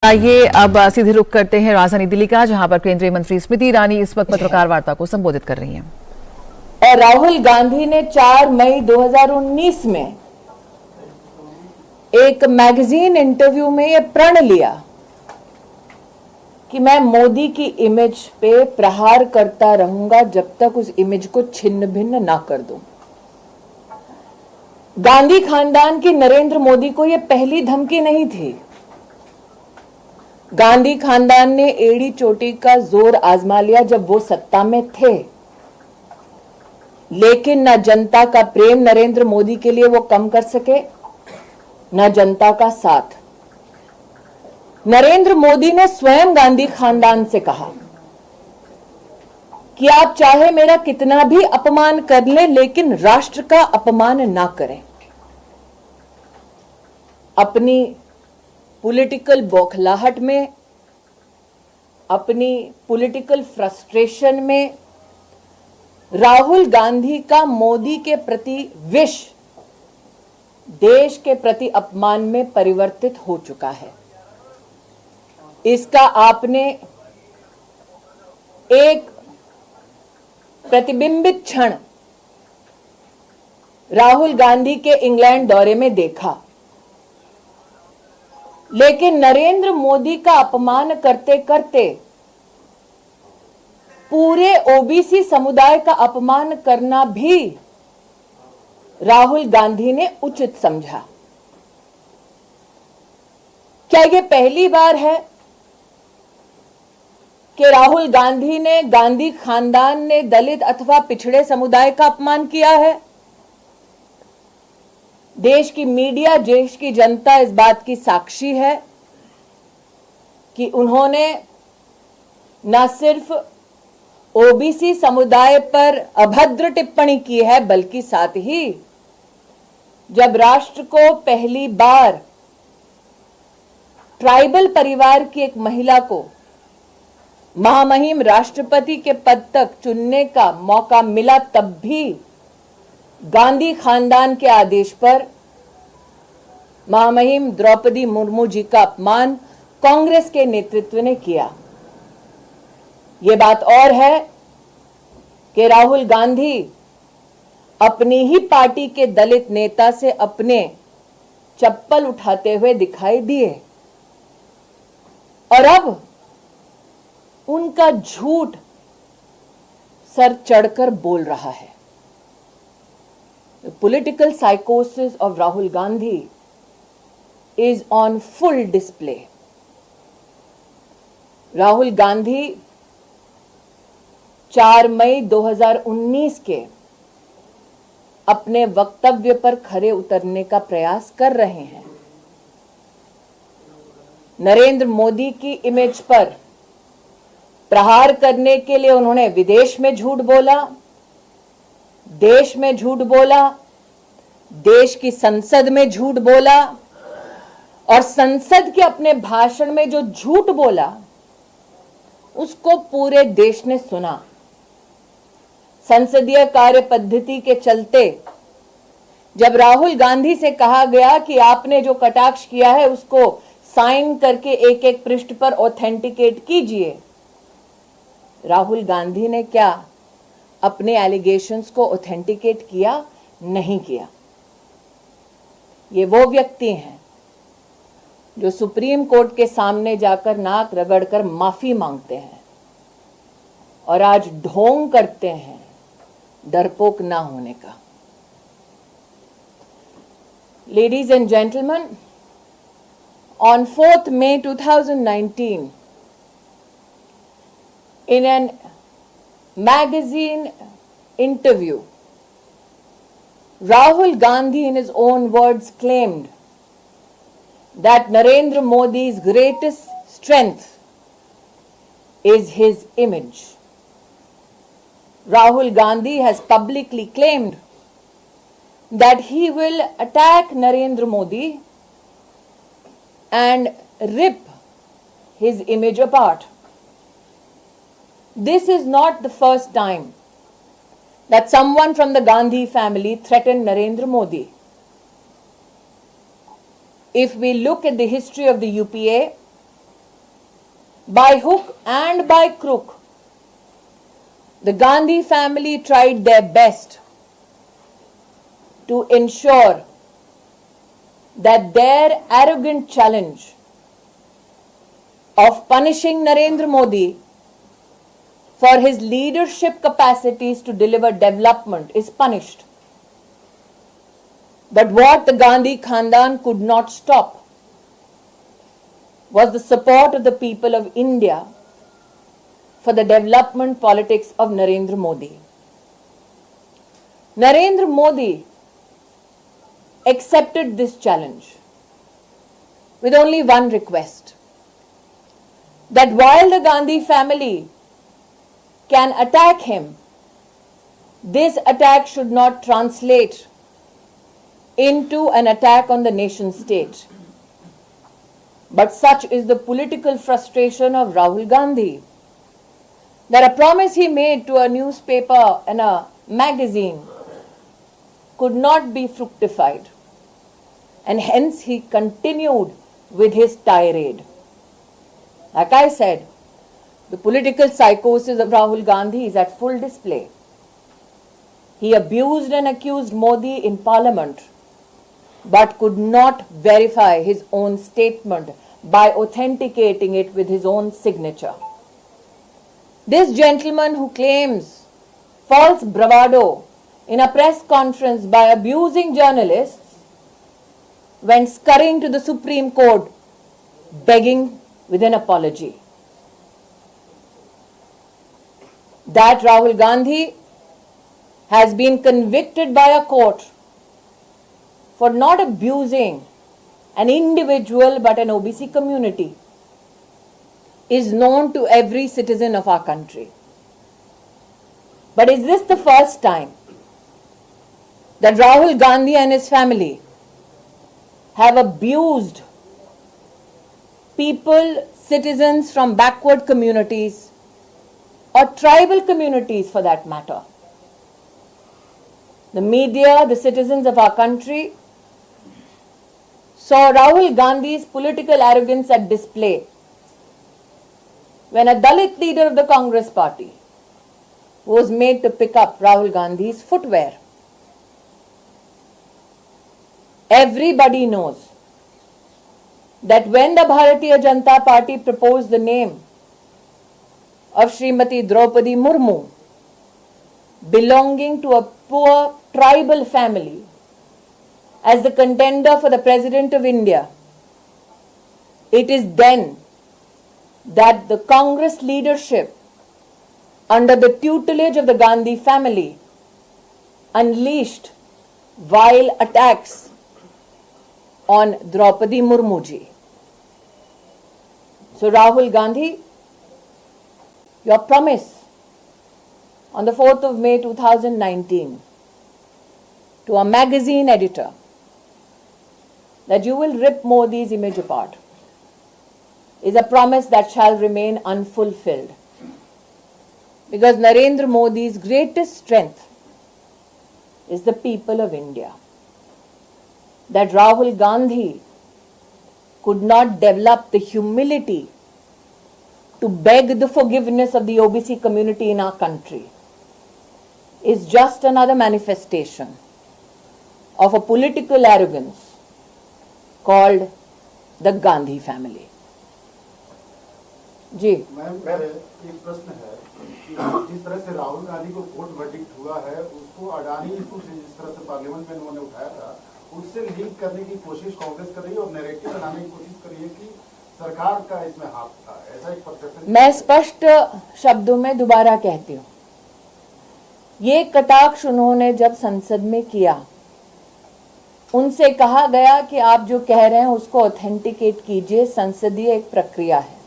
आइए अब सीधे रुख करते हैं राजधानी दिल्ली का, जहां पर केंद्रीय मंत्री स्मृति ईरानी इस वक्त पत्रकार वार्ता को संबोधित कर रही हैं। और राहुल गांधी ने 4 मई 2019 में एक मैगजीन इंटरव्यू में यह प्रण लिया कि मैं मोदी की इमेज पे प्रहार करता रहूंगा जब तक उस इमेज को छिन्न भिन्न ना कर दूं। गांधी खानदान की नरेंद्र मोदी को यह पहली धमकी नहीं थी। गांधी खानदान ने एड़ी चोटी का जोर आजमा लिया जब वो सत्ता में थे, लेकिन न जनता का प्रेम नरेंद्र मोदी के लिए वो कम कर सके, न जनता का साथ। नरेंद्र मोदी ने स्वयं गांधी खानदान से कहा कि आप चाहे मेरा कितना भी अपमान कर लें, लेकिन राष्ट्र का अपमान ना करें। अपनी पॉलिटिकल बौखलाहट में, अपनी पॉलिटिकल फ्रस्ट्रेशन में राहुल गांधी का मोदी के प्रति विष देश के प्रति अपमान में परिवर्तित हो चुका है। इसका आपने एक प्रतिबिंबित क्षण राहुल गांधी के इंग्लैंड दौरे में देखा। लेकिन नरेंद्र मोदी का अपमान करते करते पूरे ओबीसी समुदाय का अपमान करना भी राहुल गांधी ने उचित समझा। क्या यह पहली बार है कि राहुल गांधी ने, गांधी खानदान ने दलित अथवा पिछड़े समुदाय का अपमान किया है? देश की मीडिया, देश की जनता इस बात की साक्षी है कि उन्होंने न सिर्फ ओबीसी समुदाय पर अभद्र टिप्पणी की है, बल्कि साथ ही जब राष्ट्र को पहली बार ट्राइबल परिवार की एक महिला को महामहिम राष्ट्रपति के पद तक चुनने का मौका मिला, तब भी गांधी खानदान के आदेश पर महामहिम द्रौपदी मुर्मू जी का अपमान कांग्रेस के नेतृत्व ने किया। यह बात और है कि राहुल गांधी अपनी ही पार्टी के दलित नेता से अपने चप्पल उठाते हुए दिखाई दिए और अब उनका झूठ सर चढ़कर बोल रहा है। The political psychosis of Rahul Gandhi is on full display. Rahul Gandhi 4 मई 2019 के अपने वक्तव्य पर खरे उतरने का प्रयास कर रहे हैं। नरेंद्र मोदी की इमेज पर प्रहार करने के लिए उन्होंने विदेश में झूठ बोला, देश में झूठ बोला, देश की संसद में झूठ बोला और संसद के अपने भाषण में जो झूठ बोला उसको पूरे देश ने सुना। संसदीय कार्य पद्धति के चलते जब राहुल गांधी से कहा गया कि आपने जो कटाक्ष किया है उसको साइन करके एक एक पृष्ठ पर ऑथेंटिकेट कीजिए, राहुल गांधी ने क्या अपने एलिगेशंस को ऑथेंटिकेट किया? नहीं किया। ये वो व्यक्ति हैं जो सुप्रीम कोर्ट के सामने जाकर नाक रगड़कर माफी मांगते हैं और आज ढोंग करते हैं डरपोक ना होने का। Ladies and gentleman, on 4th May 2019, in an magazine interview, Rahul Gandhi, in his own words, claimed that Narendra Modi's greatest strength is his image. Rahul Gandhi has publicly claimed that he will attack Narendra Modi and rip his image apart. This is not the first time that someone from the Gandhi family threatened Narendra Modi. If we look at the history of the UPA, by hook and by crook, the Gandhi family tried their best to ensure that their arrogant challenge of punishing Narendra Modi for his leadership capacities to deliver development is punished. But what the Gandhi Khandan could not stop was the support of the people of India for the development politics of Narendra Modi. Narendra Modi accepted this challenge with only one request, that while the Gandhi family can attack him, this attack should not translate into an attack on the nation state. But such is the political frustration of Rahul Gandhi that a promise he made to a newspaper and a magazine could not be fructified, and hence he continued with his tirade. Like I said, the political psychosis of Rahul Gandhi is at full display. He abused and accused Modi in parliament, but could not verify his own statement by authenticating it with his own signature. This gentleman who claims false bravado in a press conference by abusing journalists went scurrying to the Supreme Court begging with an apology. That Rahul Gandhi has been convicted by a court for not abusing an individual but an OBC community is known to every citizen of our country. But is this the first time that Rahul Gandhi and his family have abused people, citizens from backward communities or tribal communities for that matter? The media, the citizens of our country saw Rahul Gandhi's political arrogance at display when a Dalit leader of the Congress party was made to pick up Rahul Gandhi's footwear. Everybody knows that when the Bharatiya Janata Party proposed the name of Srimati Draupadi Murmu, belonging to a poor tribal family, as the contender for the President of India, it is then that the Congress leadership, under the tutelage of the Gandhi family, unleashed vile attacks on Draupadi Murmu ji. So Rahul Gandhi, your promise on the 4th of May 2019 to a magazine editor that you will rip Modi's image apart is a promise that shall remain unfulfilled. Because Narendra Modi's greatest strength is the people of India. That Rahul Gandhi could not develop the humility to beg the forgiveness of the OBC community in our country is just another manifestation of a political arrogance called the Gandhi family. जी ma'am एक प्रश्न है कि जिस तरह से राहुल गांधी को court verdict हुआ है उसको अडानी इशू से जिस तरह से पार्लियामेंट में उन्होंने उठाया था उससे लिंक करने की कोशिश कांग्रेस कर रही है और नैरेटिव बनाने की कोशिश कर रही है कि सरकार का इसमें हाथ था, ऐसा एक परसेप्शन। मैं स्पष्ट शब्दों में दोबारा कहती हूँ, ये कटाक्ष उन्होंने जब संसद में किया, उनसे कहा गया कि आप जो कह रहे हैं उसको ऑथेंटिकेट कीजिए, संसदीय एक प्रक्रिया है।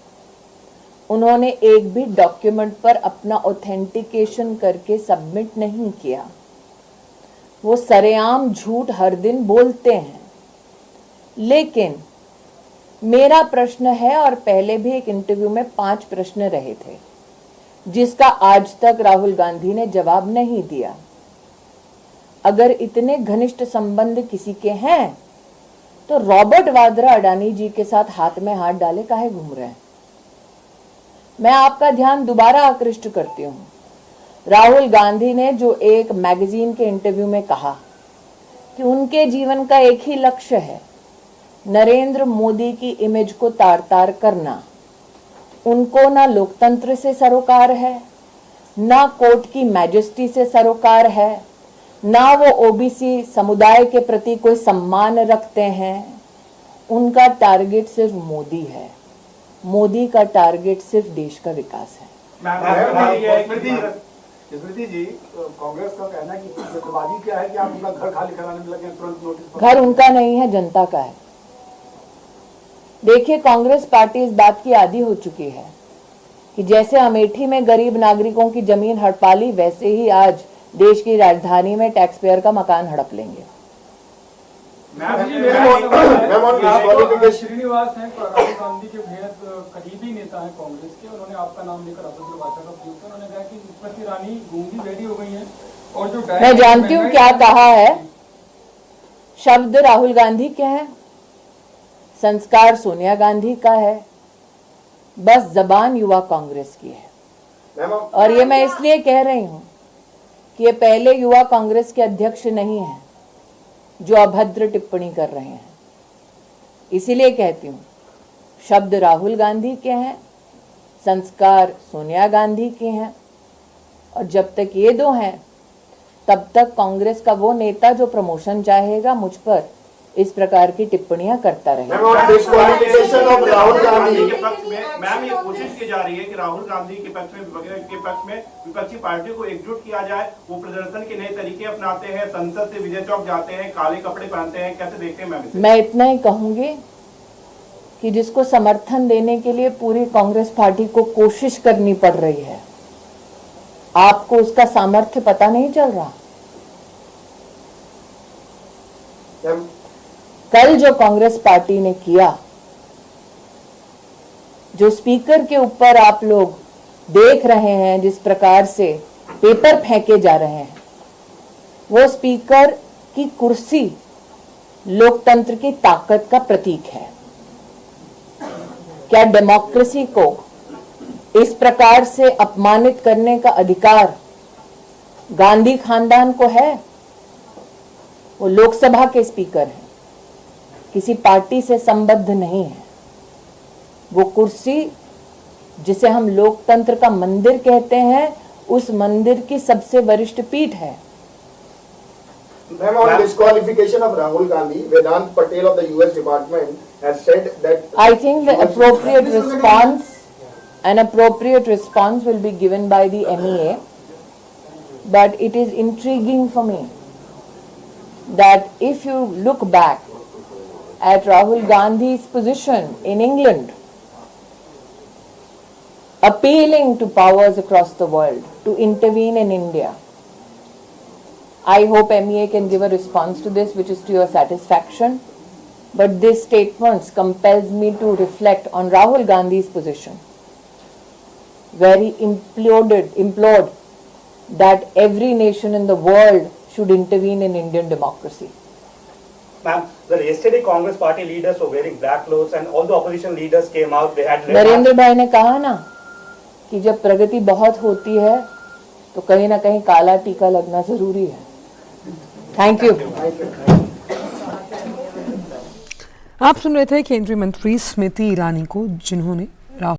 उन्होंने एक भी डॉक्यूमेंट पर अपना ऑथेंटिकेशन करके सबमिट नहीं किया। वो सरेआम झूठ हर दिन बोलते हैं। लेकिन मेरा प्रश्न है, और पहले भी एक इंटरव्यू में 5 प्रश्न रहे थे जिसका आज तक राहुल गांधी ने जवाब नहीं दिया। अगर इतने घनिष्ठ संबंध किसी के हैं तो रॉबर्ट वाड्रा अडानी जी के साथ हाथ में हाथ डाले काहे घूम रहे हैं? मैं आपका ध्यान दोबारा आकृष्ट करती हूँ। राहुल गांधी ने जो एक मैगजीन के इंटरव्यू में कहा कि उनके जीवन का एक ही लक्ष्य है, नरेंद्र मोदी की इमेज को तार तार करना। उनको ना लोकतंत्र से सरोकार है, ना कोर्ट की मैजेस्टी से सरोकार है, ना वो ओबीसी समुदाय के प्रति कोई सम्मान रखते हैं। उनका टारगेट सिर्फ मोदी है। मोदी का टारगेट सिर्फ देश का विकास है। स्मृति जी, कांग्रेस का कहना है कि जल्दबाजी क्या है कि आप उनका घर खाली कराने में लगे, तुरंत नोटिस। घर उनका नहीं है, जनता का है। देखिए, कांग्रेस पार्टी इस बात की आदी हो चुकी है कि जैसे अमेठी में गरीब नागरिकों की जमीन हड़पा ली, वैसे ही आज देश की राजधानी में टैक्स पेयर का मकान हड़प लेंगे। श्रीनिवास हैं, राहुल गांधी के बेहद करीबी नेता हैं कांग्रेस के। उन्होंने आपका नाम लेकर अभद्र भाषा का प्रयोग किया। उन्होंने कहा कि स्मृति ईरानी गूंगी रेडी हो गई हैं और जो मैं जानती हूँ क्या कहा है। शब्द राहुल गांधी के हैं, संस्कार सोनिया गांधी का है, बस जबान युवा कांग्रेस की है। और ये मैं इसलिए कह रही हूँ कि ये पहले युवा कांग्रेस के अध्यक्ष नहीं है जो अभद्र टिप्पणी कर रहे हैं। इसीलिए कहती हूँ, शब्द राहुल गांधी के हैं, संस्कार सोनिया गांधी के हैं, और जब तक ये दो हैं तब तक कांग्रेस का वो नेता जो प्रमोशन चाहेगा मुझ पर इस प्रकार की टिप्पणियां करता रहेगा। राहुल गांधी के पक्ष में मैम ये कोशिश की जा रही है कि राहुल गांधी के पक्ष में विपक्षी पार्टियों को एकजुट किया जाए। वो प्रदर्शन के नए तरीके अपनाते हैं, संसद से विजय चौक जाते हैं, काले कपड़े पहनते हैं। कैसे देखते हैं मैम? मैं इतना ही कहूंगी कि जिसको समर्थन देने के लिए पूरी कांग्रेस पार्टी को कोशिश करनी पड़ रही है, आपको उसका सामर्थ्य पता नहीं चल रहा। कल जो कांग्रेस पार्टी ने किया, जो स्पीकर के ऊपर आप लोग देख रहे हैं जिस प्रकार से पेपर फेंके जा रहे हैं, वो स्पीकर की कुर्सी लोकतंत्र की ताकत का प्रतीक है। क्या डेमोक्रेसी को इस प्रकार से अपमानित करने का अधिकार गांधी खानदान को है? वो लोकसभा के स्पीकर हैं, किसी पार्टी से संबद्ध नहीं है। वो कुर्सी जिसे हम लोकतंत्र का मंदिर कहते हैं, उस मंदिर की सबसे वरिष्ठ पीठ है। Ma'am, on disqualification of Rahul Gandhi, Vedant Patel of the US Department has said that I think the appropriate response will be given by the MEA, but it is intriguing for me that if you look back at Rahul Gandhi's position in England, appealing to powers across the world to intervene in India, I hope MEA can give a response to this which is to your satisfaction, but this statement compels me to reflect on Rahul Gandhi's position, where he implored that every nation in the world should intervene in Indian democracy. Ma'am, yesterday Congress party leaders were wearing black clothes and all the opposition leaders came out, they had Narendra भाई ने कहा ना कि जब प्रगति बहुत होती है तो कहीं ना कहीं काला टीका लगना जरूरी है। Thank you. आप सुन रहे थे केंद्रीय मंत्री स्मृति ईरानी को, जिन्होंने